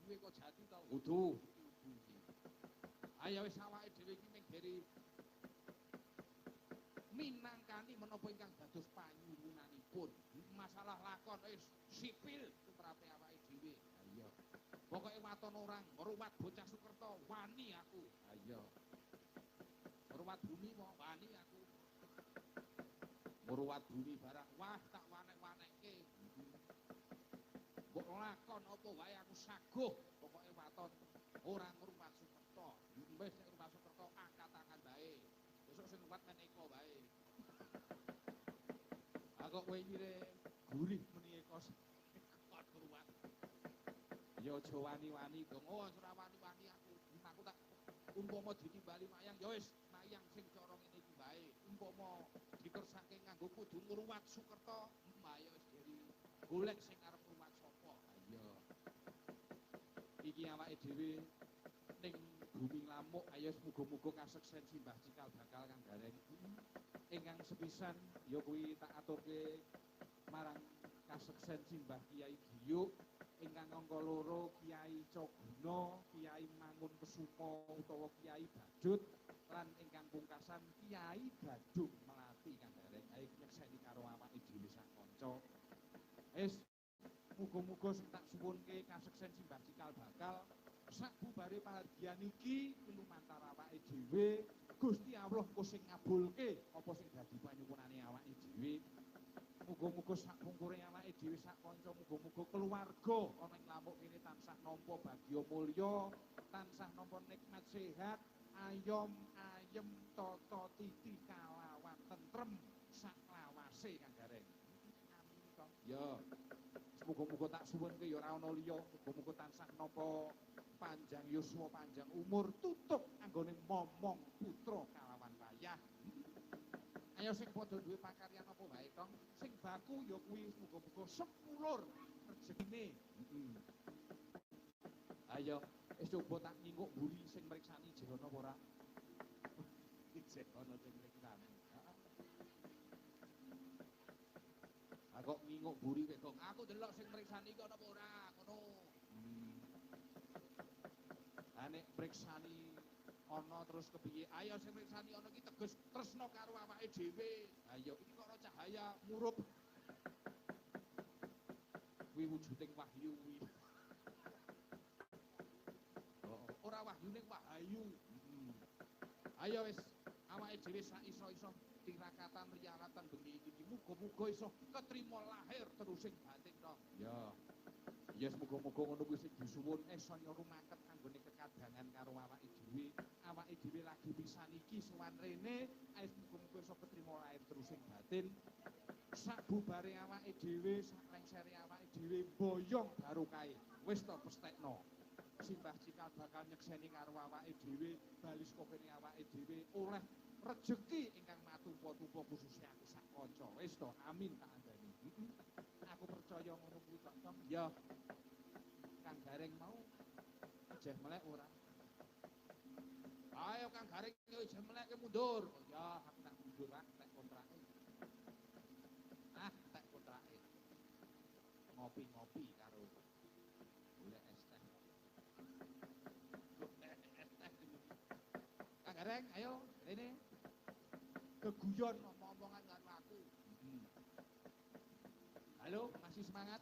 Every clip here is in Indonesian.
dhewe kok jati to. Kudu. Ayo wis awake dhewe iki ming deri minangkani menapa ingkang dados panyuwunanipun. Masalah lakon wis sipil tumrape awake dhewe. Ayo. Pokoke waton orang ngruwat bocah Sukerta wani aku. Ayo. Ngruwat bumi kok wani aku. Ngruwat bumi barang wah tak wanek-wanekke. Mbok lakon apa wae aku saguh. Pokoke waton ora ngruwat Sukerta. Wis nek ngruwat Sukerta angkat-angkat bae. Besok sing ngruwat men eko bae. Aku kowe nyire gurih muni eko kok ngruwat. Ya aja wani-wani dong. Oh, ora wani-wani aku. Aku tak umpama ditimbali mayang ya wis mayang sing cara ngene iki bae. Umpama dikersake nganggo kudu ngruwat Sukerta, ya wis dhewe golek sing arep ngruwat sapa. Ayo. Iki awake dhewe ning bumi lamuk ayo muga-muga kaseksen simbah cikal bakal kang gareng. Ingkang sepisan ya kuwi tak aturke marang kaseksen simbah Kiai Giyuk ingkang angka 2 Kiai Coguna, Kiai Mangun Kesumo utawa Kiai Badut lan ingkang pungkasan Kiai Gadung Melati kang gareng ayo nyekseni karo awake dhewe sak kanca. Wis muga-muga sing tak suwunke kaseksen simbah cikal bakal sak bubare pahargyan iki lumantar awake dhewe Gusti Allah engko sing ngabulke apa sing dadi panyuwunane awake dhewe. Muga-muga sak pungkure awake dhewe sak kanca muga-muga keluarga ana ing lamuk kene tansah nampa bagya mulya, tansah nampa nikmat sehat, ayom ayem tata titi kalawan tentrem sak lawase kang gareng. Amin to. Ya. Muga-muga tak suwunke ya ora ana liya, muga-muga tansah nampa panjang yuswa, panjang umur, tutup anggone momong putra kalawan wayah. Ayo sing padha duwe pakaryan apa wae tong, sing baku ya kuwi muga-muga sepulur rezekine. Ayo wis coba tak nyingkuk mburi sing mriksani Jerono apa ora? Jerono sing mriksani. Aku nginguk mburi kowe kok. Aku delok sing mriksani iki ana apa ora, ngono. Nek mriksani ana terus kepiye? Ayo sing mriksani ana iki teges tresna karo awake dhewe. Ayo iki kok ana cahaya murup. Kuwi wujuding wahyu kuwi. Ora wahyu ning wahayu. Ayo wis awake dhewe sak iso-iso tirakatan riyalatan bengi iki muga-muga iso ketrima lahir terusing batin to. Ya. Yes muga-muga ngono kuwi sing disuwun esanya rumaket anggone kekadangan karo awake dhewe. Awake dhewe lagi pisan iki sowan rene, ayo muga-muga iso ketrima lahir terusing batin. Sak bubare awake dhewe, sak lengsere awake dhewe boyong barokahe. Wis to pestekno. Simbah cikal bakal nyekseni karo awake dhewe, baliskopene awake dhewe oleh rejeki ingkang matumpa-tumpa khususnya aku sak kanca. Wis to, amin tak andani. Aku percaya ngono kuwi kok, Tom. Ya. Kang Gareng mau ijeh melek ora? Ayo Kang Gareng ijeh melek ke mundur. Oh ya, aku tak mundur Pak, tak kontrake. Tak kontrake. Ngopi-ngopi karo golek es teh. Kang Gareng, ayo rene. Geguyon ngomong-ngomongan karo aku. Halo, masih semangat?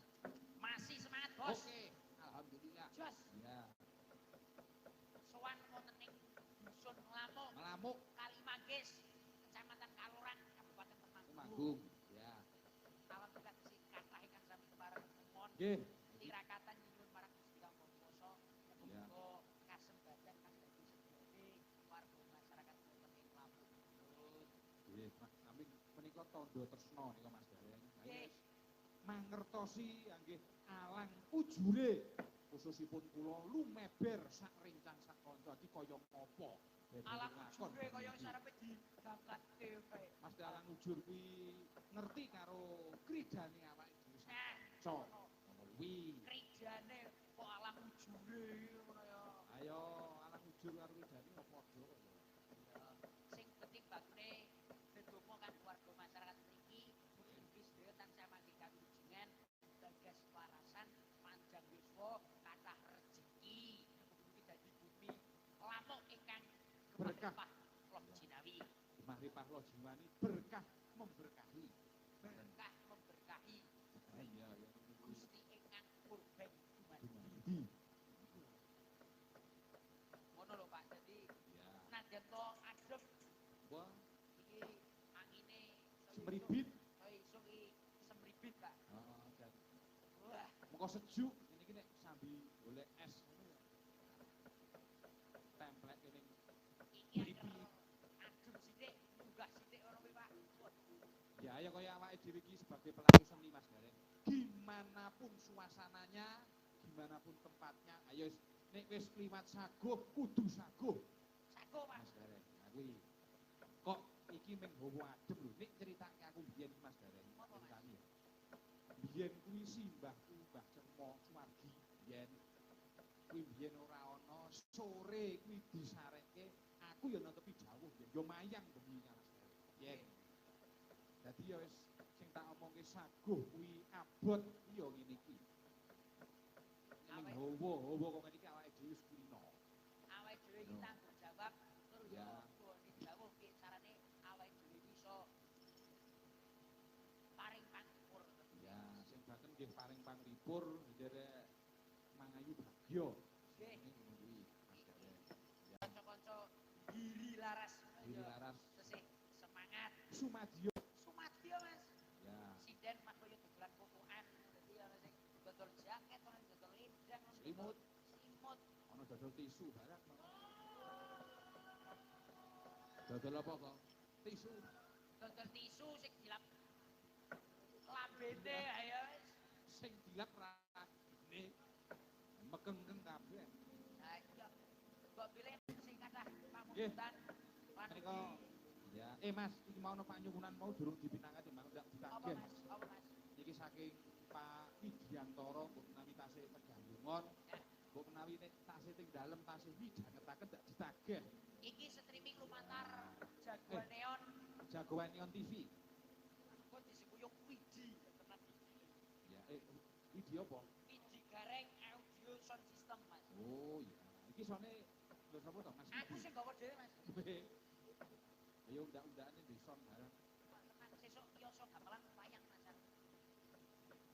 Masih semangat, Bos. Oke, alhamdulillah. Jos. Ya. Sowan wonten ing dusun Lamuk. Melamuk Kalimanggis, Kecamatan Kaloran, Kabupaten Temanggung. Temanggung. Ya. Alhamdulillah sing kathah ingkang sami kepareng mohon Nggih. tirakatan nyuwun marang Gusti Kang Bangsa. Muga-muga kasembadan kang dadi sedhone warga masyarakat wonten ing Lamuk. Nggih, Mas. Amin menika tandha tresna nika Mas Gareng. Nggih. Mangertosi nggih alang ujure khususipun kula lumeber sak rencang sak kanca iki kaya ngapa. Alang ujure kaya sarepe didangkatke kae. Mas alang ujur kuwi ngerti karo kridane awake dhewe. Cok. Ngono kuwi. Krijane kok alang ujure ngono ya. Ayo alang ujur karo kridane kok padha kok. Sing penting bagune ndedonga kan warga masyarakat mriki mugi sedaya tansah mangke kawujudan gagas warasan panjang yuswa kathah rejeki berlimpah lo jiwani berkah memberkahi. Berkah memberkahi. Iya ya. Gusti ingkang purba Dumadi. Ngono lho Pak. Jadi Ya. nadyan to adem Wah, iki angine semribit. iso iki semribit Pak. Heeh, dan Wah, mengko sejuk ini nek sambil golek es ngono ya. Templek ning iki adem sithik, munggah sithik ngono kuwi Pak. ya ya kaya awake dhewe iki sebagai pelaku seni Mas Gareng. Gimanapun suasananya, gimanapun tempatnya, ayo nek wis kliwat saguh kudu saguh. Sago Pak. Mas Gareng. Nah kuwi kok iki mung hawa adem lho. Nek critake aku biyen Mas Gareng, ceritane. Biyen kuwi simbahku Mbah Cermo Suwardi biyen kuwi biyen ora ana sore kuwi disarekke aku ya netepi jauh biyen ya mayang bengi Mas Gareng. Biyen. Dadi ya wis sing tak omongke saguh kuwi abot ya ngene iki. Ning hawa kok ngene iki awake dhewe wis kulino. Awake dhewe iki tanggung jawab tur yo Ya. nggone dawuh piye carane awake dhewe iki iso paring pangipur. Ya, sing baken nggih paring pangripur nderek mangayu bagya. Nggih. Ini ngono kuwi Mas Gareng. Kanca-kanca diri laras. Diri laras Sesih semangat. Sumadyo. Sumadyo Mas. Ya. Sinden mak koyo dodolan kokokan. Dadi ana sing dodol jaket, ana sing dodol lindang, ana sing Selimut. Selimut. Ana dodol tisu barang. Dodol apa kok? Tisu. Dodol tisu sing dilap lambene ayo wis. Sing dilap rane mekengkeng kabeh. Nah iya. Mbok pilih sing kathah pamundutan. Menika ya, Mas, iki mau Pak Nyuwunan mau durung dipinangati, Mbak, ndak Apa ditagih. Mas? Apa Mas? Iki saking Pak Widiantoro mbok menawi tasih Tegandungon. Mbok menawi nek tasih teng dalem tasih midhangetaken ndak ditagih. Iki streaming lumantar Jagoan Neon. Jagoan Neon TV. Kok disebuyung Widi tenan. Ya, video apa? Widi Gareng Audio Sound System Mas. Oh iya. Iki sone lho sapa to, Mas? Aku sing gawa dhewe Mas. Ayo undak-undakane di son bareng. Tenan sesuk yoso gamelan wayang Mas.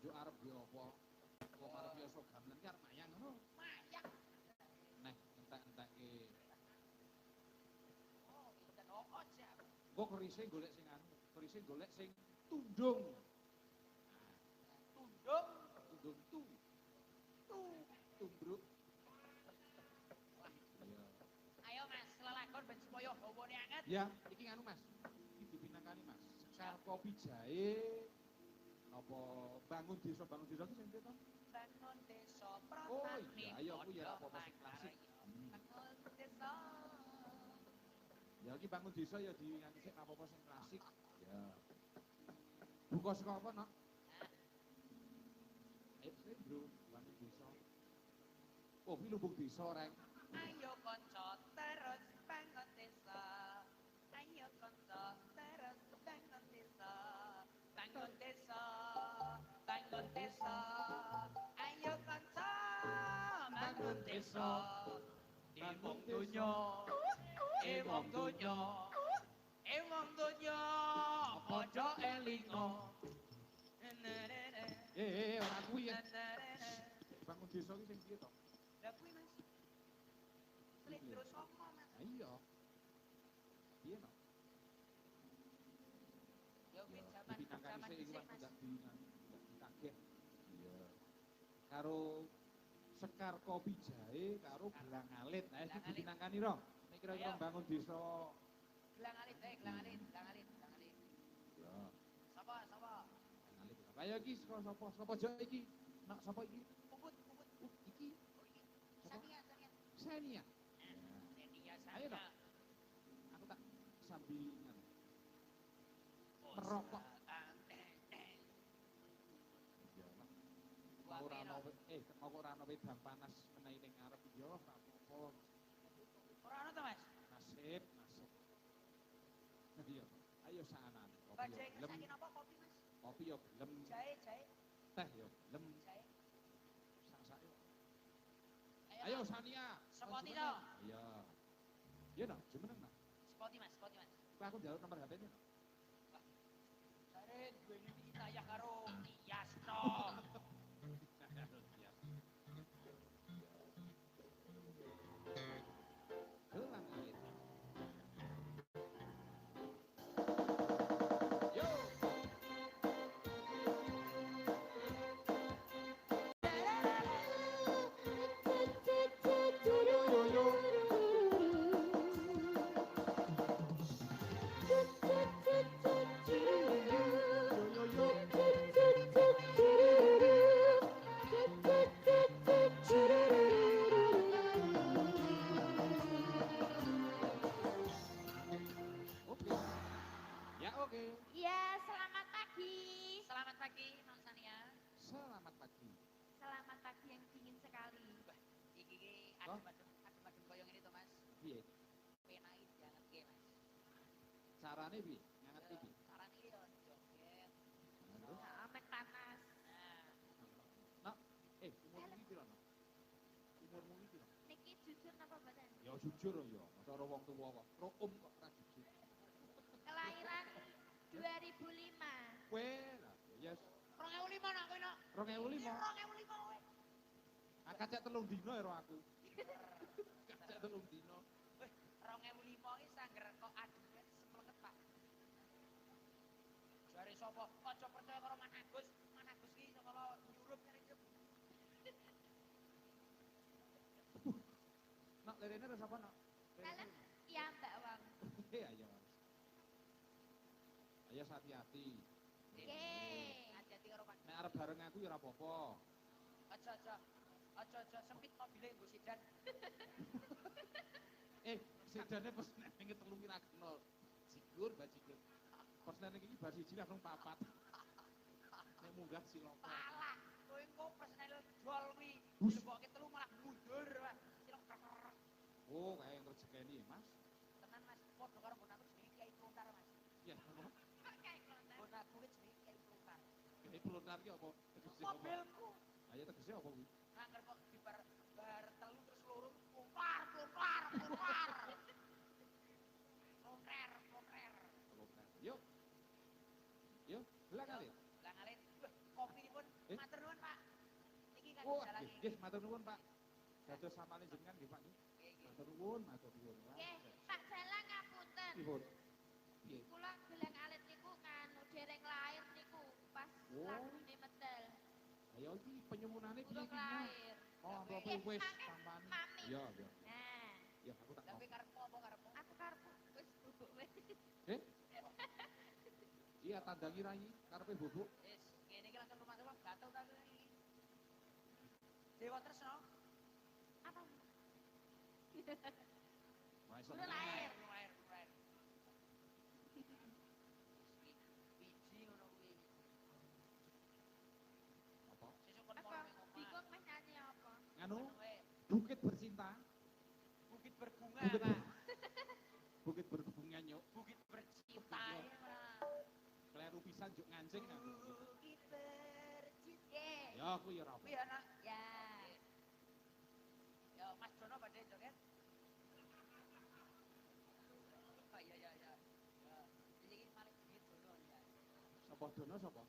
Yo arep yo apa? Wong arep yo sok gamelan ki arep mayang ngono. Wayang. Nah, entek-entekke. Oh, pinten aja. Kok kerise golek sing anu, kerise golek sing tundung. Tundung. Tundung tumbruk. Wah, Iya. ayo Mas, lelakon ben supaya hawane anget. Ya, iki nganu Mas. Iki dipinangkani Mas. Sekar kopi jahe apa bangun desa ki sing to? Bangun desa protani. Oh iya, ayo aku ya apa sing klasik. Bangun desa. Ya iki bangun desa ya di nganu sik apa sing klasik. Ya. Buka saka apa, Nok? Bro, bangun desa. Oh, iki lubuk desa rek. Ayo konco terus bangun desa. Ayo konco terus bangun desa. Bangun desa. Bangun desa. Ayo konco bangun desa. Wong donya. Wong donya. Wong donya. Padha elingo. Ora kuwi ya. Bangun desa ki sing piye to? Lah kuwi Mas. Slendro Songo Mas. Ha iya. Piye to? Ya wis zaman Dipinangkani sik iki dhisik Mas Mas. ndak ditagih. Iya. Karo sekar kopi jahe karo gelang alit. Nah, iki dipinangkani ro. Nek kira-kira bangun desa. Gelang alit, gelang alit, gelang alit, gelang alit. Ya, Sapa, sapa? gelang alit. Kaya iki sapa? Sapa jek iki? Nak sapa iki? Puput, puput. Iki Oh iki. Sapa? Sania, Sania. Senia. Senia, Ayo, Sania. Dok. Aku tak sambil nganu. Merokok. Ya, Mas. Mau ora ana mau ora ana wedang panas menawi ning ngarep ya ora apa-apa. Ora ono to, Mas? Nasib. Iya. Ayo sanan. Bajai saiki napa kopi, Mas? Kopi ya gelem. Jahe, jahe, Teh ya gelem. jahe. Sak-sak. Ayo Sania. Sepoti to. Iya. Iya no, jumeneng no. Sepoti, Mas, sepoti, Mas. Kowe aku njaluk nomor HP-ne. Jare duweni pitayah karo Tias to. Gelang alit. Yo. Oke. Ya oke. Ya, selamat pagi. Selamat pagi Non Sania. Selamat pagi. Selamat pagi yang dingin sekali. Iki Oh. adem-adem koyong ini to Mas. Piye? Penai jangan ke Mas. Carane piye? Ngangetke piye? Saran iki yo joget. Terus? Ya, amet panas. Nah, Nak, umurmu iki piro, Nak? Umurmu iki piro? Niki jujur napa mboten? Ya jujur ya, masa ora wong tuwa kok. Ro kok ora jujur. Kelahiran 2005. Kowe lah, yes. 2005 nak kowe nak. 2005. 2005 kowe. Kacek 3 dino ya ro aku. Kacek 3 dino. Weh, 2005 iki sangger kok adem sepleket Pak. Jare sapa? Aja percaya karo Man Agus. Man Agus iki saka Europe nyari job. Nak lerene ora sapa, Nak? Kalian ya Mbak Wang. Iya, ya. Ayo hati-hati. Oke. Hati-hati karo Man. Nek arep bareng aku ya ora apa-apa. Aja sempit mobile nggo sedan. Sedane pas nek ning 3 kira kena. Jigur, bajigur. Pas nek iki bar 1 langsung 4. Nek munggah silok. Salah. Kowe engko personel jol kuwi Hus. dilebokke telu malah mundur, Pak. Silok krek. Oh, kayak yang rezekeni, Mas. Tenan Mas, padha karo mbon aku jenenge Kiai Pluntar, Mas. Ya, ngono. Kayak kelontar. Mbon aku kuwi jenenge Kiai Pluntar. Kayak pelontar ki apa? Tegese apa? Mobilku Ayo tegese apa kuwi? nangger kok di bar telu terus loro pluntar. Pluntar. Pelontar. Yuk. Yuk, gelang alit. Lah ngalit. Wah, kopinipun Eh? matur nuwun, Pak. Niki kan Oh, jalan nggih, matur nuwun, Pak. Dados samane jenengan nggih, Pak. Nggih. Matur nuwun, matur nuwun. Oke, Pak Jalang ngapunten. Pripun? Piye? Kula gelang alit niku kanu dereng lahir niku pas Oh. lagune medal. Ayo iki penyuwunane piye Urung iki? Mas? lahir. Oh, Eh, amplop wis mami, sampan. mami. Iya, iya. Nah, Ya, aku tak Lah mau. kowe karepmu apa karepmu? aku karepku wis bubuk wis. Eh? Iya, tandangi rai karepe bubuk. Wis, ngene iki langsung rumah gatel ta kowe iki. Dewa Tresno. Apa? Wah, iso Urung lahir. Lahir. Biji ngono kuwi. apa? Sesuk kon Apa? mono ning Bingung omah. mas nyanyi apa? Nganu, Kowe bukit bercinta. bukit berbunga, Bukit Pak. Bukit berbunga nyuk. Bukit bercinta ya, Pak. Kleru pisan juk ngancing aku. Bukit bercinta. Ye. Ya, aku ya ora apa. Kuwi anak. Ya. Ya, Mas Dono badhe joget. Oh iya. Ya. Jadi iki malah duit Dono ya. Sapa dono sapa?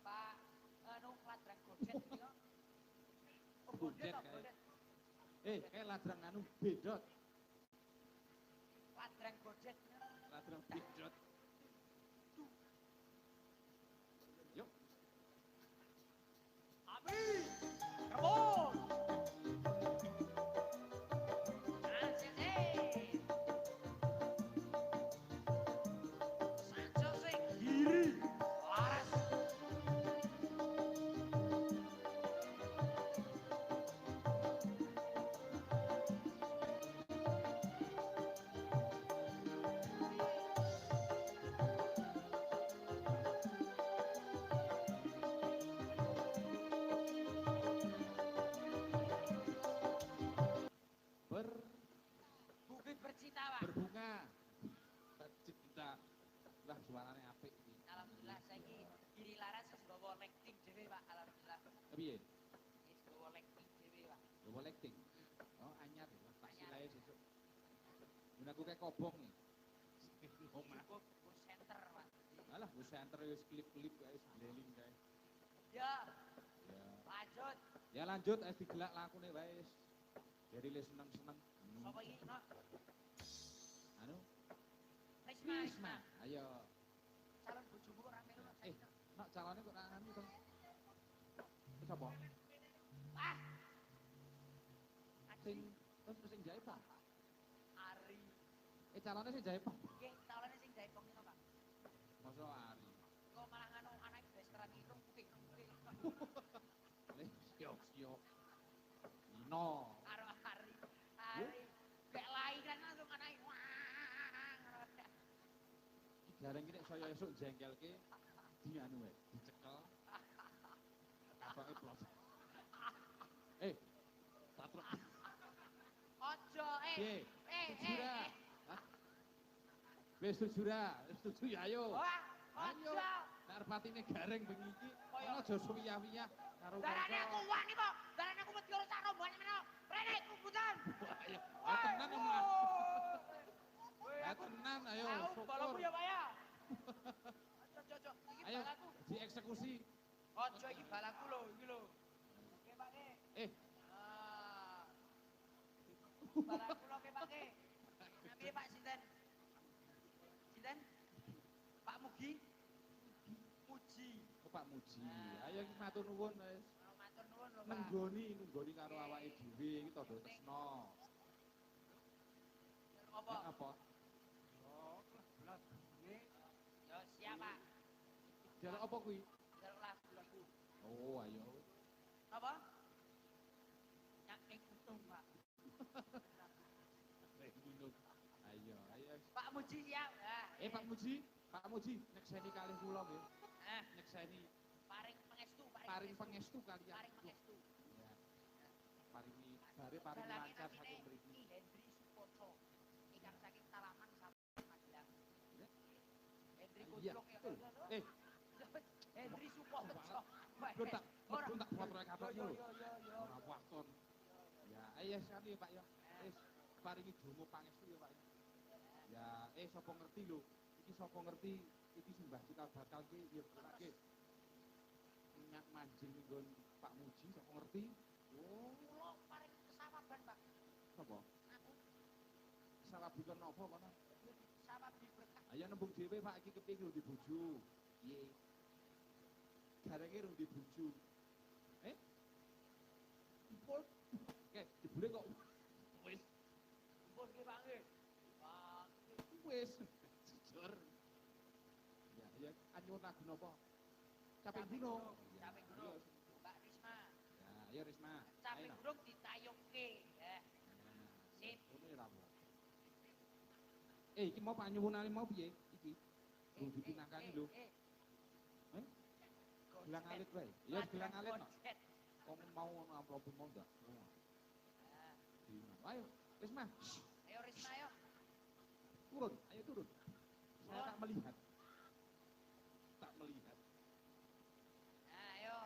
Pak anu ladrang godet iki kok. Oh, Godet, kok, kae. godet. Kayak ladrang anu bedot. Ladrang godet. Ladrang bedot. Yuk. Amin. Kebun. Anjir, Sancho sing giri. Laras. Bukit bercinta, Pak. Berbunga. Bercinta. Lah suarane apik iki. Alhamdulillah saiki giri laras wis nggawa lekting dhewe, Pak. Alhamdulillah. Piye? Wis nggawa lekting dhewe, Pak. Ya boleh acting. Oh, anyar ya. Tak Anyar. silae sesuk. Mun aku kayak kobong nih. Omah. cukup bus center, Pak. Alah, bus center wis klip-klip guys, bleling guys. Ya, Ya. lanjut. Ya lanjut es digelak lakune wae wis. Jadi le seneng-seneng. Sapa iki, Nok? Anu, Risma, Risma. Ayo. calon bojomu kok rame lho. Eh, nak calonnya kok nang anu to? Wis apa? Ah, Sing terus sing jae Pak. Ari. Calonnya sing jae Pak. Nggih, calone sing jaipong itu, Pak. Masa Ari. Kok malah nganu anak blasteran iki rung putih. Le siok-siok. Nino. Karo Ari. Ari. Kayak lairan langsung anak wah. Jarang ini saya esuk jengkelke di anu wae, dicekel. Katoke plos. Patro. Ojo, Jura. Hah? Wis setuju ya ayo. Wah, Ayo. ojo. Nek patine gareng bengi iki, ana aja suwiyah-wiyah karo Darane aku kanca. wani kok. Darane aku wedi karo sak rombongan meno. Rene kubutan. Wah, ayo. Tenan omah. Tenan ayo. Aku balaku ya, Pak ya. Ojo. Iki Ayo balaku. dieksekusi. Ojo iki balaku lho, iki lho. Oke, Pak. Eh, Ah. Balaku lho, Pak. Namanya Pak sinten? Sinten? Pak Mugi. Muji. ke Pak Muji. Ayo iki matur nuwun wis. Matur nuwun lho, Pak. Nenggoni karo awake dhewe iki tandha tresno. Apa? Apa? Oh, belas. Nggih. Yo siap, Pak. Jaluk apa kuwi? Jaluk lagu. Oh, ayo. Apa? Nyak ning untung, Pak. Minum. Ayo. Pak Muji siap. Pak Muji, nekseni kalih kula nggih. Nekseni Paring pangestu, paring pangestu kalian. Paring pangestu. Ya. Paring lancar saking mriki. Ki Hendri Supoco. Ingkang saking Talaman sampai Magelang. Hendri Iya, Koclok ya. betul. Hendri Supoco. Gontak foto kabeh Yo. ora wakton. Ya, ayo sekali Pak ya. Wis paringi donga pangestu ya Pak. Ya, sapa ngerti lho. Iki sapa ngerti iki sembah cikal bakal ki ya nggih. Minyak manjing nggon Pak Muji sapa ngerti? Oh, Kula paring kesawaban, Pak. sapa? Aku Salah bukan apa kono? sawab diberkah. Ayo nembung dhewe Pak iki kepengin lho di bojo. Piye? Garenge lho di bojo. Impul. Oke, jebule kok wis Pun nggih, Pak nggih. wis jujur. Ya, anyuwun lagu napa? Caping gunung. Caping gunung. Mbak Risma. Ya, ayo Risma. Caping gunung ditayungke, ya. Sip. Ngono ya apa? Iki mau panyuwunane mau piye? Iki. Wong dipinangkani lho. Gelang alit wae. Ya gelang alit no. Kok mau amplop mau ndak? Ayo, Risma. Ayo Risma ayo. Turun, ayo turun. Saya tak melihat. Nah, ayo.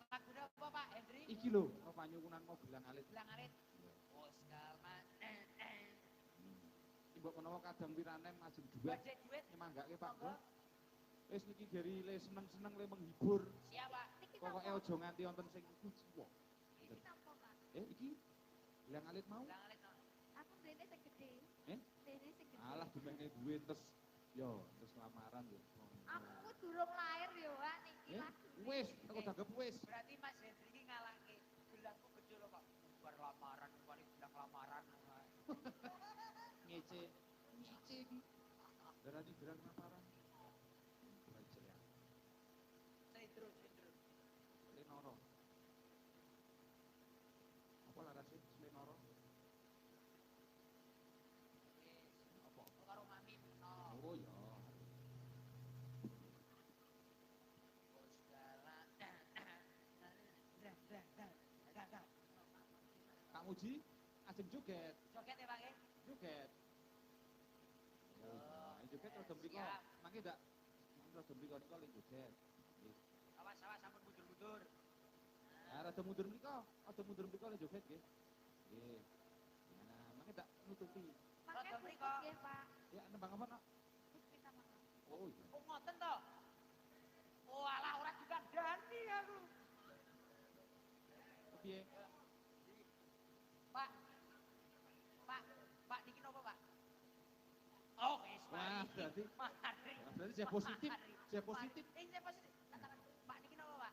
Lagu apa Pak Hendri? Iki lho, panyuwunan mau gelang alit. Gelang alit. Bos kalman. Mbok menawa kadang piranem ajeng duet. Budget duit. Nyemanggake Pak Bro. Wis niki dari le seneng-seneng le menghibur. Siap Pak. Pokoke aja nganti wonten sing kuciwa. Iki napa, Pak? Iki gelang alit mau. Gelang alit no. Aku rene sing gede. Eh? Rene sing gede. Alah dimene duit terus terus lamaran yo. Aku durung lahir yo, Pak, niki lagi. Wis, aku dagep wis. Berarti Mas Hendri iki ngalahke gelangku gede lho Pak. Bar lamaran kali gelang lamaran. Ngece iki. Berarti gelang lamaran. Sindro. Lenoro. Apa larase Lenoro? Apa? Karo mami no. Oh ya. Bos galak. Kak Muji, ajeng joget. Joget ya Pak nggih. Joget. Joget rada mriko. Siap. Mangke ndak rada mriko niku lek joget. Awas sampun mundur-mundur. Ah rada mundur mriko, lek joget nggih. Nggih. Nah, mangke ndak nutupi. Pakai Rada bungkus mriko. nggih, Pak. Ya nembang apa, Nak? Oh iya. Oh ngoten to. Oh alah ora dikandani aku. Piye? Pak. Pak, Pak niki napa, Pak? Oh, wis Wah, mari. berarti Mari. berarti saya positif, Mari. saya positif. Saya positif. Katakan, Pak niki napa, Pak?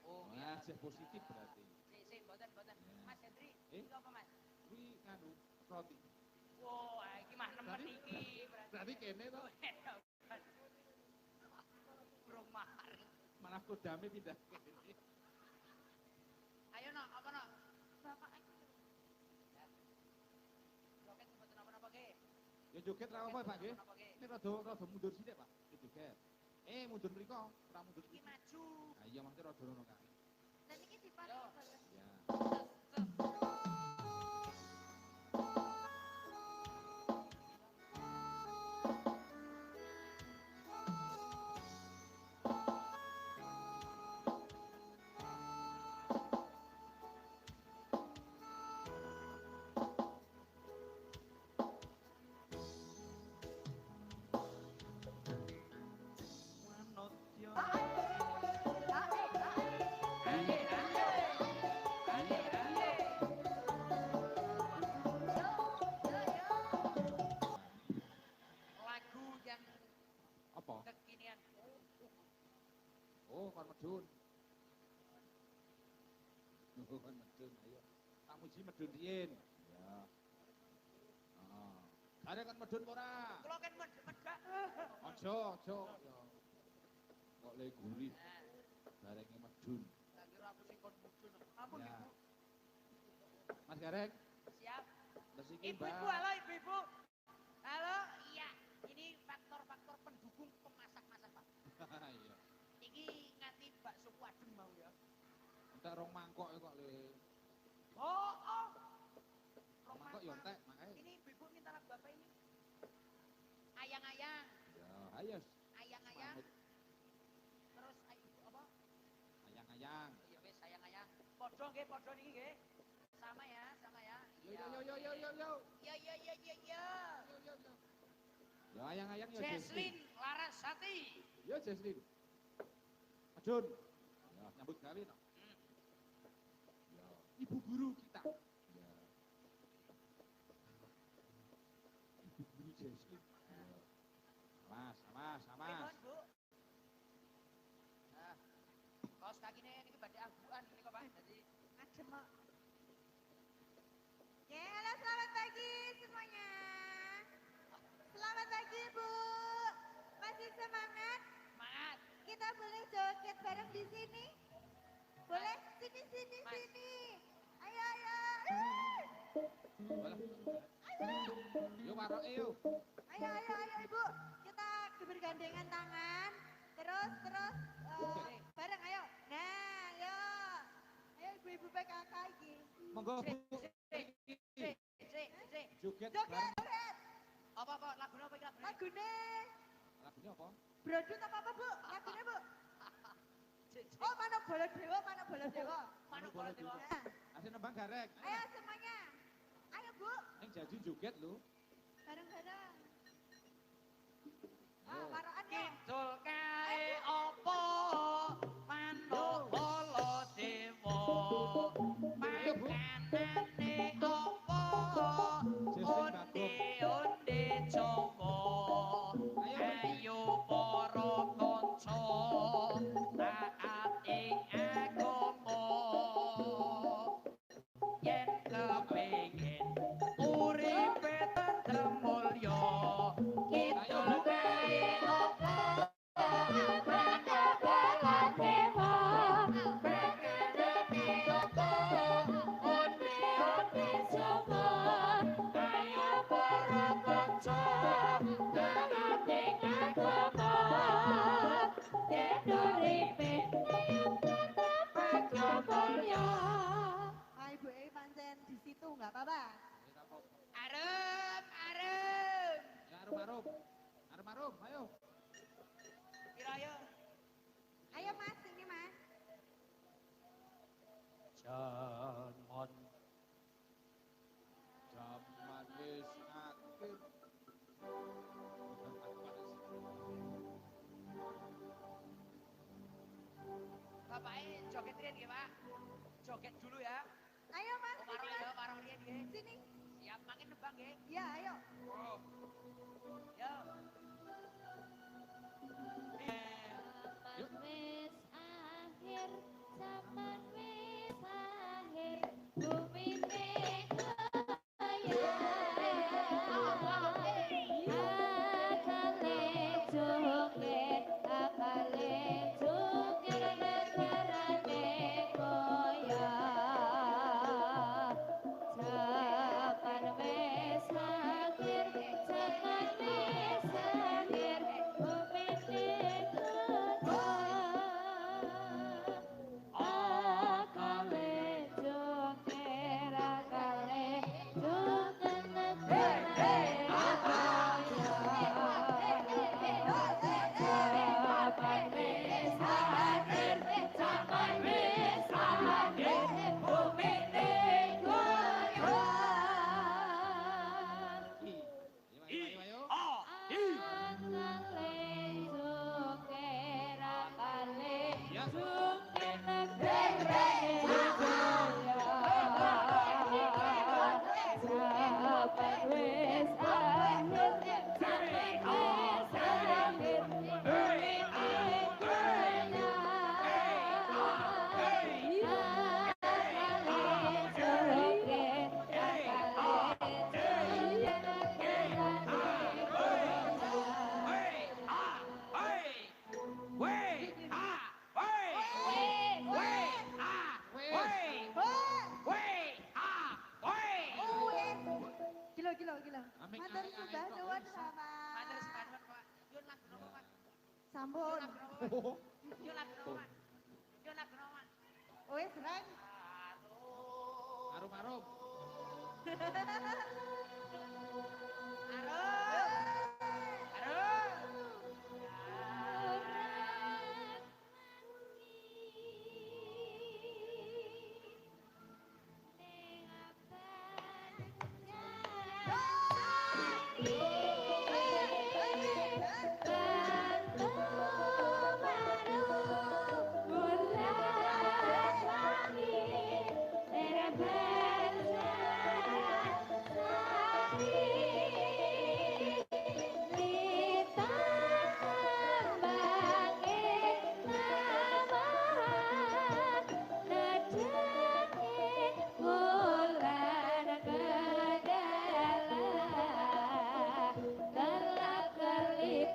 Oh, Wah, saya positif berarti. Sik, mboten. Ya. Mas Hendri, Eh? niki apa, Mas? Kuwi nganu roti. Wow, iki mah nemen Berarti- iki Berarti kene to Burung mahar. malah kodame pindah kene. Ayo no, apa no? Bapak aku. Loket mboten apa-apa ge. Ya joget ra apa Pak nggih. Apa ge? Ini rada mundur sithik Pak. Ya joget. Mundur mriko, ora mundur Iki iki. maju. Ah iya mesti rada ngono kae. Dan ini dipakai Yo. bagus. Ya. Cus, cus. Lagu yang Apa? kekinian. Oh, kon medun. Oh, kon medun, ayo. Tak muji medun riyin. Ya. Heeh. Are kon medun apa ora? Kula kan megak. Aja. Ya. Kok le gurih barenge medun. Tak kira aku sing kon mudun. Ampun, Ya. Ibu. Mas Gareng, Siap. resiki Ibu-ibu, halo ibu-ibu. Halo, iya. Ini faktor-faktor pendukung pemasak-masak, Pak. Iya. Iki nganti bakso kuadem mau ya. Entek rong mangkok kok le. Oh. Rong mangkok yo entek, makanya. Ini ibu-ibu minta lagu apa ini? Ayang-ayang. Ya, ayo. Ayang-ayang. Terus apa? Ayang-ayang. Iya wis ayang-ayang. Podho nggih, podho niki nggih. Sama ya. Yo. Iya. Ya ayang-ayang yo Jesslyn Larasati. Yo Jesslyn. Medun. Ya, nyambut gawe no. Ya, ibu guru kita. Ya. Ibu guru Jesslyn. Ya. Sama. Pripun, Bu? Nah, kaos kakine niki badhe ambukan niku, Pak. Dadi Adem kok. Ya, halo selamat pagi semuanya. Selamat pagi Bu. Masih semangat? semangat. Kita boleh joget bareng di sini? Boleh? Sini. Mas. Ayo. Walah. Yo waroke yo. Ayo Ibu. Kita bergandengan tangan. Terus bareng ayo. Nah, yo. Ayo ibu-ibu PKK iki. Monggo Bu. Sik. Joget Joget. bareng. Apa lagune apa iki lagune? Lagune Lagunya apa? Brodut apa Bu? Lagune Bu. Sik. Oh, Manuk Baladewa. Manuk bola dewa. Nah, Asih nembang garek. ayo semuanya. Ayo Bu, Ning janji joget lho. bareng-bareng. Yo. Warokan ya. Kidul kae apa manuk bola dewa. Panganane apa onde Jawa. Ayo para kanca taat ing agama. Yen kepengin uripe tentrem mulya kidul kae apa manuk bola dewa. Panganane apa onde Jawa. Ayo para kanca taat ing agama. Yen uripe tentrem mulya. Ah, Ibu pancen di situ nggak apa-apa. Arem. Ya arum. Ayo. Pira yo? Ayo Mas, ini Mas. Jangan Jaman wis akhir. nggih, Pak. Joget dulu ya. Ayo Mas, Karo sini ya, Mas. karo riyen nggih. Sini. Siap makin nembang nggih. Ya, ayo. Oh. Yo. Yuk. Wis akhir, zaman wis akhir, bumine akale joget, akale joget negarane goyah. Zaman wis akhir, zaman wis akhir, bumine akale joget, akale joget negarane zaman wis akhir, zaman wis akhir, bumine goyah. Ayo, ayo, ayo. Akale joget, akale Ya. joget negarane goyah. Zaman wis akhir, zaman wis akhir, bumine goyah. Akale joget, akale joget negarane Gila, gila, gila. Amik, Matur amik, sembah amik, nuwun kok. sama. Matur sembah Pak. Yun lagu napa, Pak? Sampun. Yun lagu napa, Pak? Oh. Yun lagu napa, Pak? Yun lagu napa, Pak? Wis reng. Arum, arum.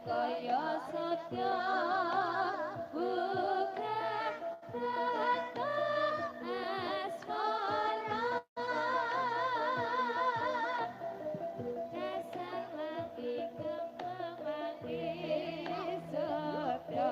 Kaya setya bukan rata asmara dasar lagi kemangi setya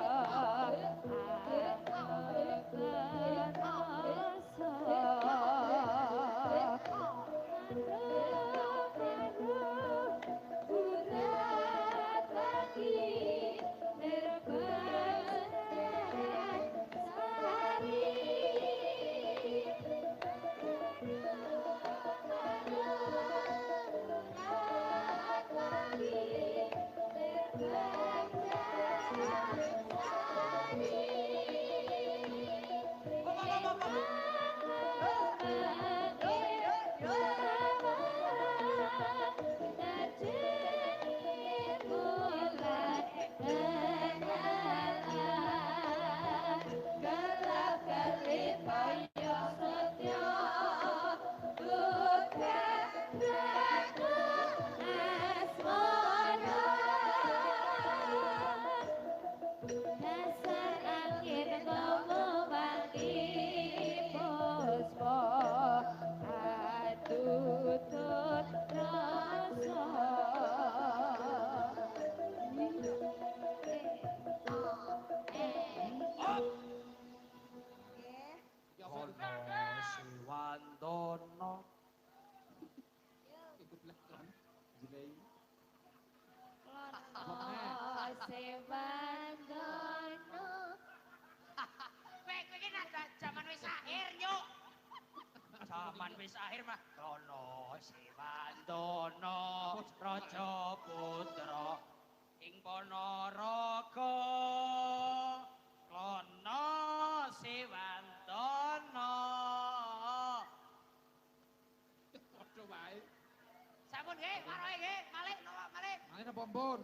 Dasar angin ngomongake puspa adutut rasa Nggih. Iki apa? Ono Siwandono. Iku belakang. Jilai. Sewandono Kowe iki nada zaman wis akhir, Nyuk. Zaman wis akhir mah Rono Siwandono Raja Putra ing Ponorogo Rono Siwandono Rasa. Padha wae. Sampun nggih, waroke nggih, malih napa malih. Malih napa pun?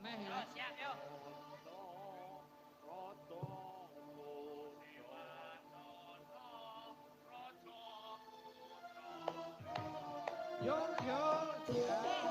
Neh Yo ya. siap yo. Yo yo.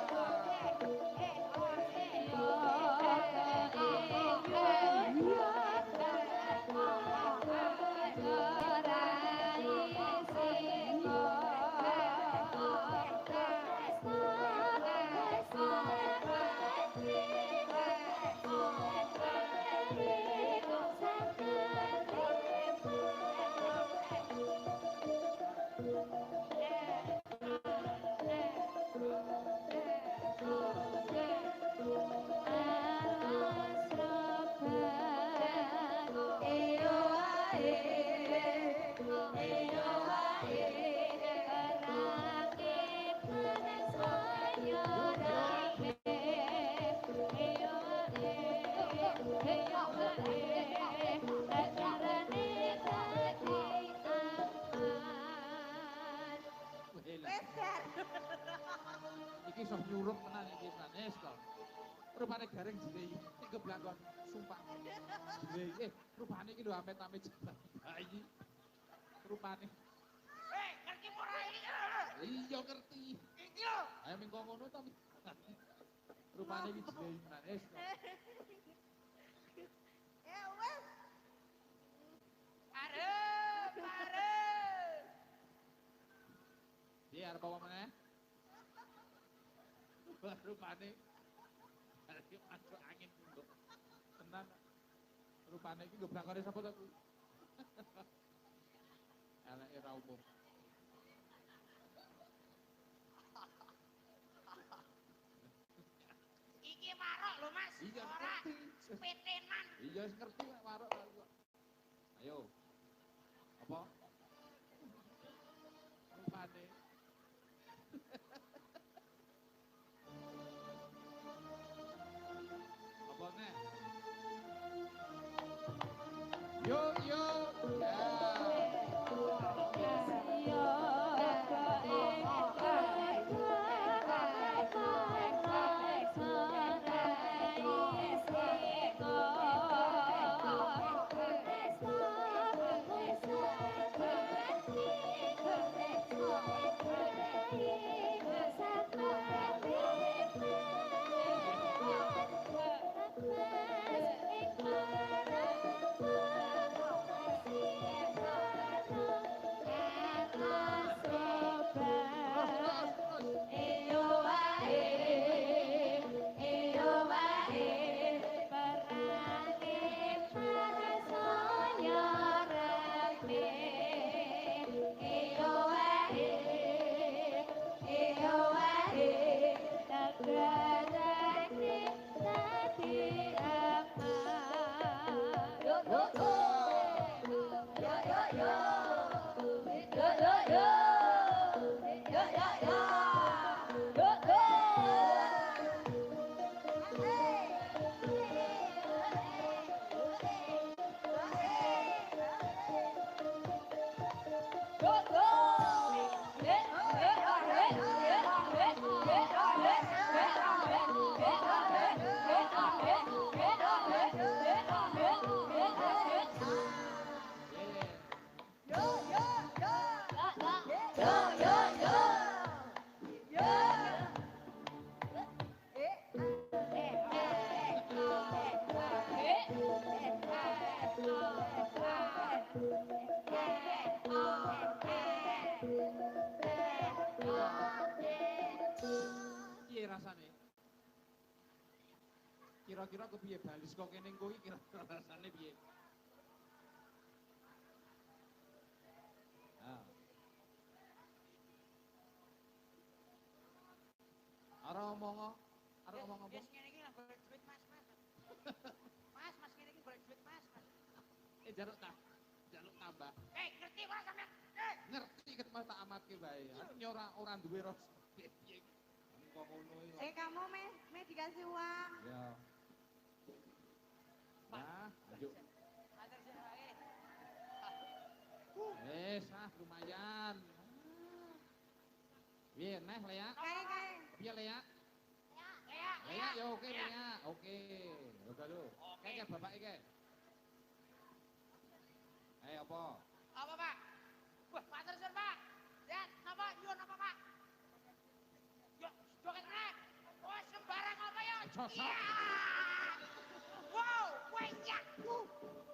Wes Dar. Iki iso nyurup tenan iki sanes to. Rupane garing jilei iki keblangkon sumpah. Jilei rupane iki lho amit-amit jalan bayi. Rupane. Ngerti ora iki? Iya ngerti. Iki lho. Ayo mingko ngono to. Rupane iki jilei sanes to. Ya wes. Arep, arep. Piye arep apa meneh? Rupane iki masuk angin minggu. Tenan. Rupane iki nggo blangkone sapa to kuwi? Eleke ra umum. Iki marok lho Mas. Iya Ora ngerti. petenan. Iya wis ngerti nek marok aku. Ayo. Apa? Rupane. Apa nek? Yo yo. Piye rasane? Kira-kira kepiye balis kok kene engko iki kira-kira rasane piye? Ah. Ora omong apa? Wis ngene iki golek duit Mas, Mas. Mas ngene iki golek duit Mas. Jaluk tambah. Ngerti ora sampean? Ngerti ket mas tak amatke bae. Artinya ora duwe rasa piye. Engko ngono iki. Kamu me dikasih uang. Ya. Nah, lanjut. Matur sih wae. Lumayan. Piye neh Lea? Kae. Piye Lea? Lea ya oke Lea. Oke. Udah lu. Kayak bapak iki. Apa? Apa, Pak? Wah, matur suwun, Pak. Ya, napa nyuwun apa, Pak? Yo, joget rek. Oh, sembarang apa ya? Cocok. Wow, wenyak.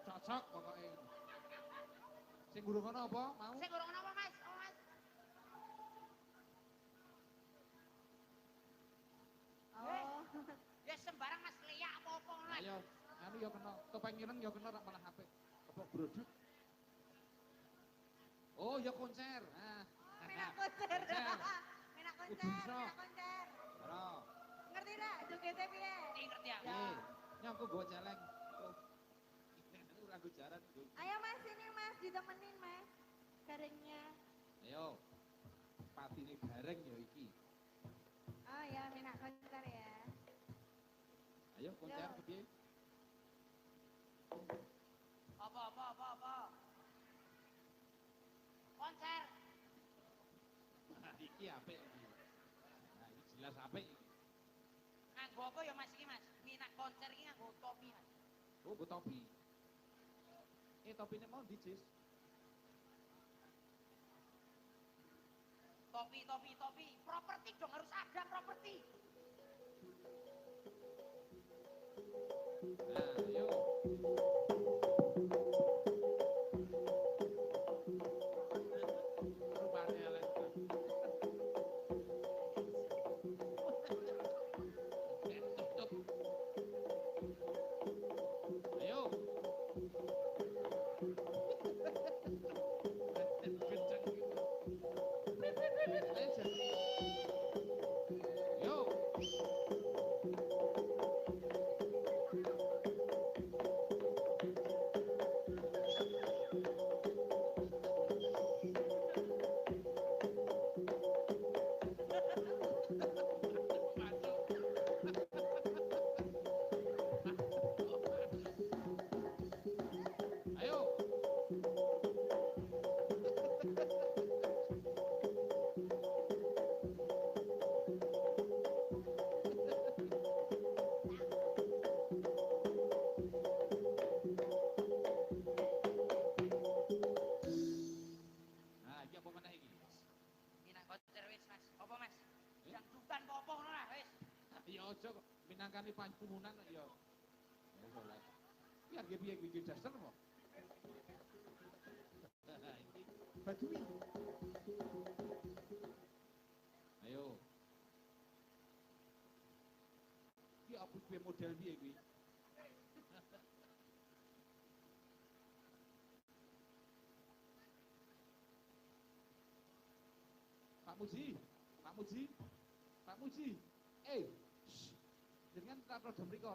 Cocok pokoknya. Sing guru kono apa? Mau? Sing urung napa, Mas? Oh, Mas. Oh. Ya sembarang Mas Lia apa-apa ngono. Ayo, anu ya kena. Topeng ireng ya kena malah HP. Apa broduk? Oh, ya konser. Menak konser. Menak konser. Ora. Ngerti dak jogete piye? Ngerti ya? Eh, nyangku gua celeng. Ora go jaran. Ayo Mas sini Mas ditemenin Mas. Garingnya. Ayo. Patine bareng ya iki. Oh ya menak konser ya. Ayo konser piye? Apa? Konser. Iki apik iki. Nah, iki jelas apik iki. Nganggo apa ya Mas iki, Mas? Minak konser iki nganggo topi, Mas. Oh, go topi. Topine mau dijis. Topi. Properti dong harus ada properti. Nah, ayo. Rupane elek. Tutup. Ayo. Yo. Ayo. Nah, iki apa meneh iki? Minak konser wis, Mas. Apa, Mas? Dangdutan apa ngono lah wis. Ya aja kok minangkani pancumunan ya. Ya salah. Biar ge piye iki dasar kok. Iki Badui. Ayo. Ki apa piye model piye kuwi? Pak Muji. Dengan tak rada mriko,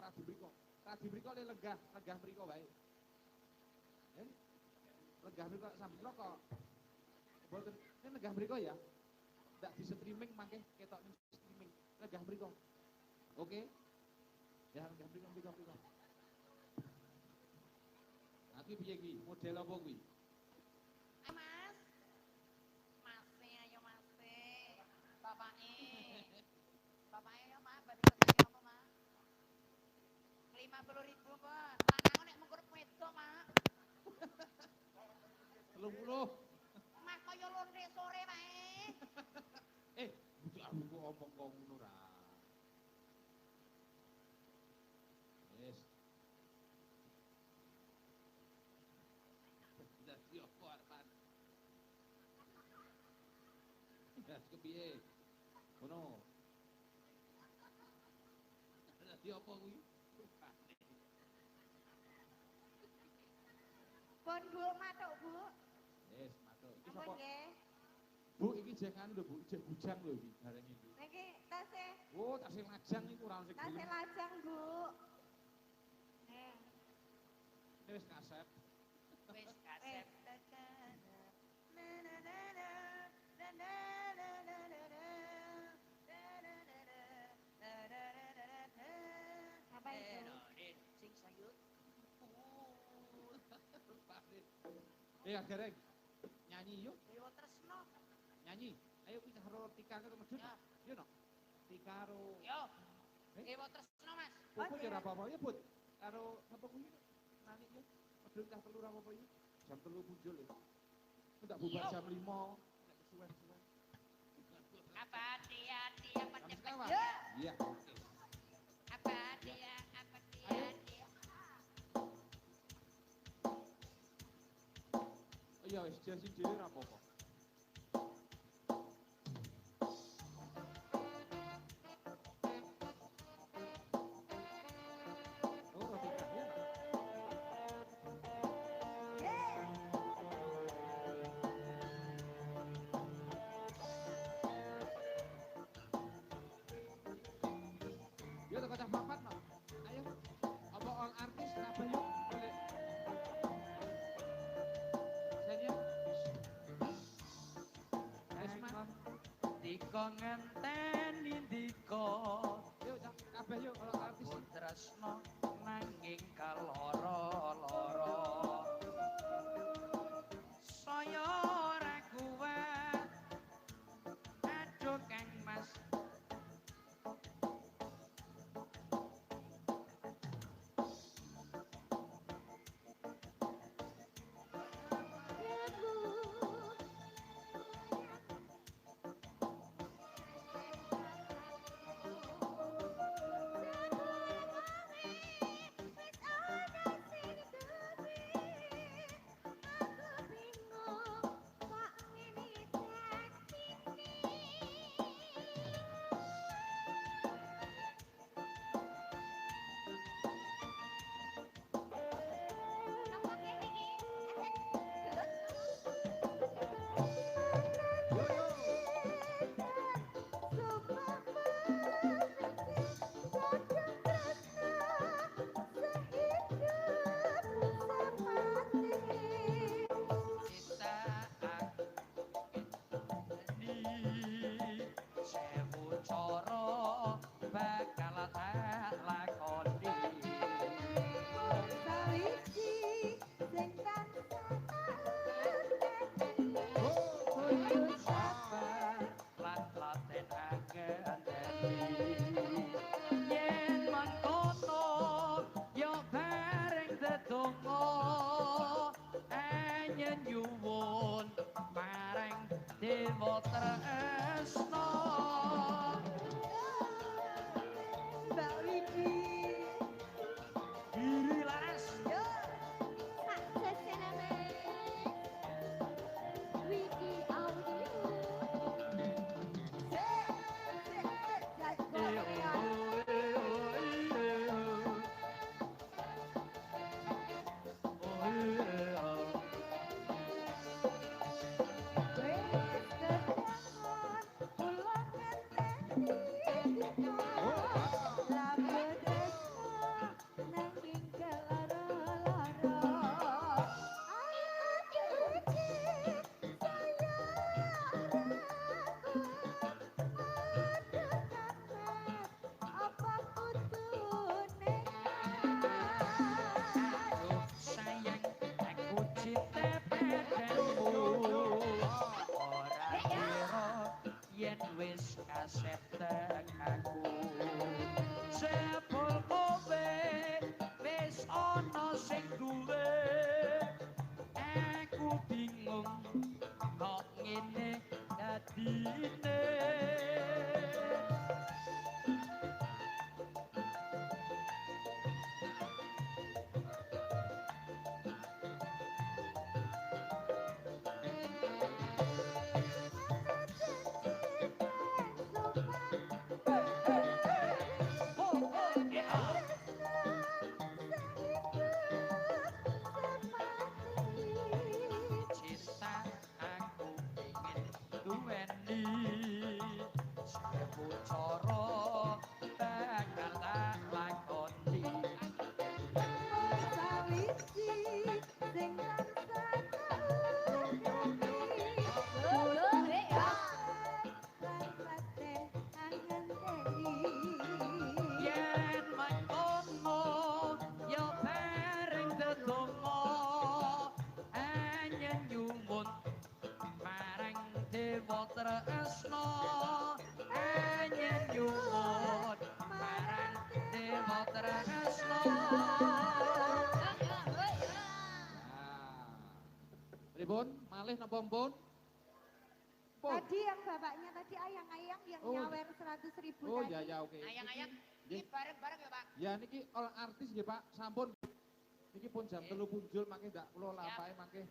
radi mriko le lenggah mriko wae. Lenggah mriko sambil rokok. Mboten, ini lenggah mriko ya. Ndak di streaming mangke ketok ning streaming. Lenggah mriko. Oke? Ya lenggah mriko. Nah, ki piye ki? Model apa kuwi? Mas. Mase ayo mase. Bapake. Bapake ya, Mas, badhe pesen apa, Mas? 50.000, Pak. Lanang nek mengkur wedok, Mak. 30. Mas kaya lonte sore wae. Aku kok omong kok ngono ra. Wis. Dadi opo arepan? Kepiye? Ngono. Dadi opo kuwi? Pun Bu matuk Bu. Wis, matur. Iki Ampun sapa? nggih. Bu, iki jangan lho, Bu. Jek bujang lho iki bareng iki. Niki tase Oh, tasih lajang iku ora sing gelem. lajang Bu. Nih. Ini wis kasep. Wis kasep. Apa itu? Sing sayut. Agereng. nyanyi yuk. Dewa Tresno. Nyanyi. Ayo kita karo Tika karo Medun. Ya. Yo no. Tika karo Yo. Eh? Dewa Tresno, Mas. Popo Oke. yo ora apa-apa ya, Bud. Karo sapa kuwi? Nani yo. Medun cah telu ora apa-apa yo. Jam 3 muncul ya. Ndak bubar Yo. jam 5. Nek kesuwen-suwen. Apa dia Jam cepet-cepet. sekawan? Ya. Iya, oke. Apa dia. Oh iya wis jelasin dhewe ora apa-apa. Oh, roti kaya. Yeah. Yo teko cah papat no. Ayo. Apa orang artis apa yuk? Boleh. Senya. Esman. Dika ngenteni dika Yuk cah kabeh yuk orang artis. Aku tresno nanging kaloro-loro saya ora kuat aduh Kang Mas kita ni sewu cara bakal tak lakoni Sawiji sing tansah kudu sabar lan laten anggen yen mangkono yo bareng tetunggo anyen nyuwun marang Dewa Tresno Mbak Widi. diri laras Yo. Sak sesename. Widi Audio. Apa kudu Aduh sayang aku cinta padamu ora kira yen wis kasetek aku sepul kowe wis ana sing duwe aku bingung kok ngene dadine cinta aku ingin duweni sewu cara bakal tak lakoni Sawiji sing tansah yen mangkono yo bareng tetunggo anyen nyuwun dewa tresno enyen nyuwun marang dewa tresno. Pripun? Malih napa mpun? Tadi yang bapaknya tadi ayang-ayang yang Oh. nyawer 100.000 Oh tadi. ya ya oke. Ayang-ayang, Nggih. ini bareng-bareng ya Pak. Ya niki all artis nggih Pak, sampun. Niki pun jam 3 punjul mangke ndak kula lampahe mangke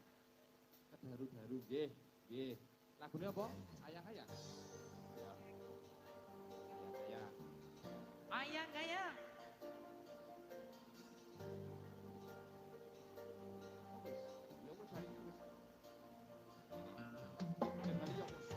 kedaru-daru nggih, nggih. Lagune apa? Ayang-ayang. Ya. Ayang-ayang. Ayang-ayang. Ya wis hari wis. Ya hari ya wis.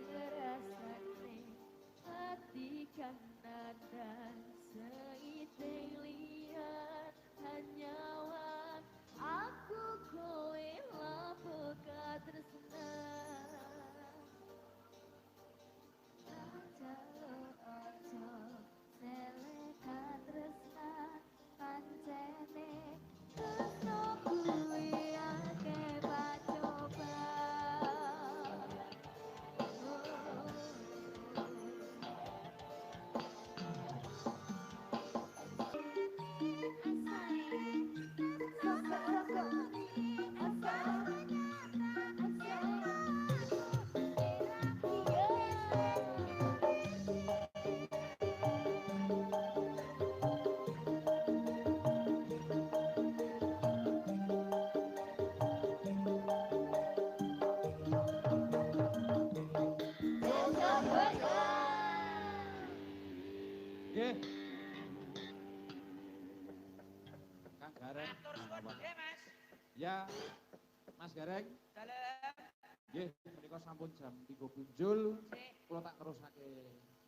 Terasane hati kan nada seiting lihat hanyawan aku kowe lapo katresna Aja ojo sele katresna pancene tresno kuwi akeh pacoba Nggih. Kang Gareng. Matur suwun nggih Mas. Ya. Mas Gareng. Dalem. Nggih, menika sampun jam 3 punjul. Sih, Kula tak terusake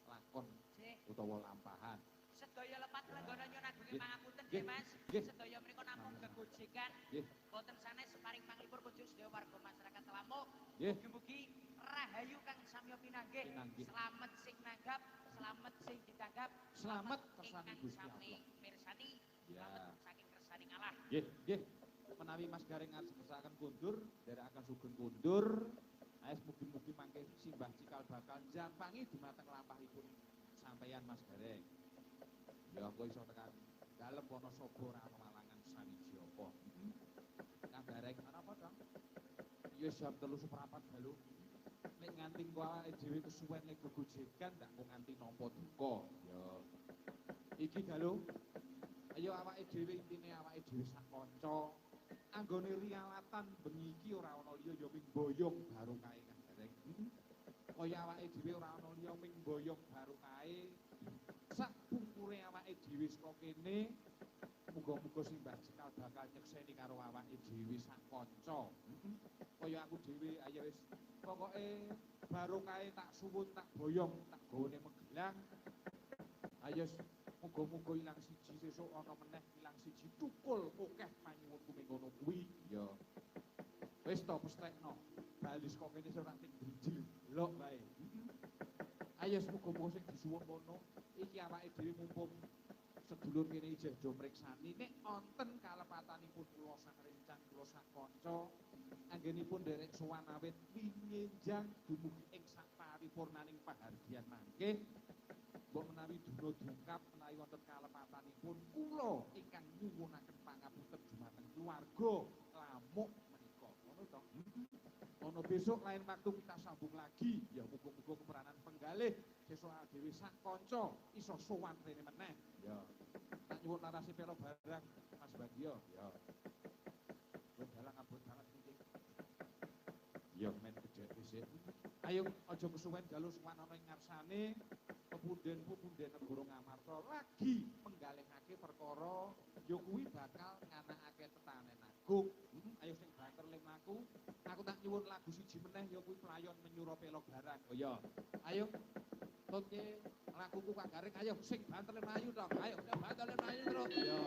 lakon sih. utawa lampahan. Sedaya lepat lenggana nyuwun agung Nggih. pangapunten Nggih. nggih Mas. Nggih. Sedaya menika namung gegojekan. Nggih. Boten sanes paring panglipur kunjung sedaya warga masyarakat Telamuk. Nggih. Mugi-mugi rahayu kang samya pinanggih. Pinanggih. Slamet sing nanggap, slamet sing ditanggap. Slamet kersani ingkang Gusti sami Allah. mirsani. Ya. Slamet saking kersaning Allah. Nggih, nggih. Menawi Mas Gareng arep ngersakaken kundur, nderekaken sugeng kundur. Ais mugi-mugi mangke simbah cikal bakal jampangi dumateng lampahipun sampeyan Mas Gareng. Ya engko iso tekan dalem Wonosobo ora ana malangan sawiji apa. Kang Gareng ana apa, Dong? Ya jam 3:04 dalu. Nek nganti engko awake dhewe kesuwen nek gegojekan ndak kok nganti nampa duka. Ya. Iki dalu. Ayo awake dhewe intine awake dhewe sak kanca. Anggone rialatan bengi iki ora ana liya ya ming boyong barokahe Kang Gareng. Kaya awake dhewe ora ana liya ming boyong barokahe. Sak pungkure awake dhewe saka kene muga-muga simbah cikal bakal nyekseni karo awake dhewe sak kanca. Kaya aku dhewe ayo wis pokoke barokahe tak suwun tak boyong tak gone megelang. Ayo muga-muga ilang siji sesuk ana meneh ilang siji tukul akeh panyuwunku ning ngono kuwi ya. Wis to pestekno. Bali saka kene ora sing brijil lok wae. Ayo muga-muga sing disuwun kono iki awake dhewe mumpung sedulur kene ijeh do mriksani nek wonten kalepatanipun kula sak rencang kula sak kanca anggenipun derek sowan awit winjenjang dumugi ing sak paripurnaning pahargyan mangke. Mbok menawi duna dungkap menawi wonten kalepatanipun kula ingkang nyuwunaken pangapunten dumateng keluarga Lamuk menika. Ngono to? Ono besok lain waktu kita sambung lagi. Ya muga-muga keperanan penggalih sesuk dhewe sak kanca iso sowan rene meneh. Ya. Tak nyuwun narasi pelo barang Mas Bagio. Ya. Wong dalang abot banget iki. Ya men gedhe dhisik. Ayo aja kesuwen dalu sowan ana ing ngarsane. Pepunden-pepunden negara Ngamarta lagi menggalihake perkara ya kuwi bakal nganakake tetanen agung. Ayo sing banter ling laku, aku tak nyuwun lagu siji meneh ya kuwi pelayon menyura pelo barang. Oh ya. Ayo Oke, laguku Kang Gareng ayo sing banter ling mlayu to. Ayo banter ling mlayu terus. Ya.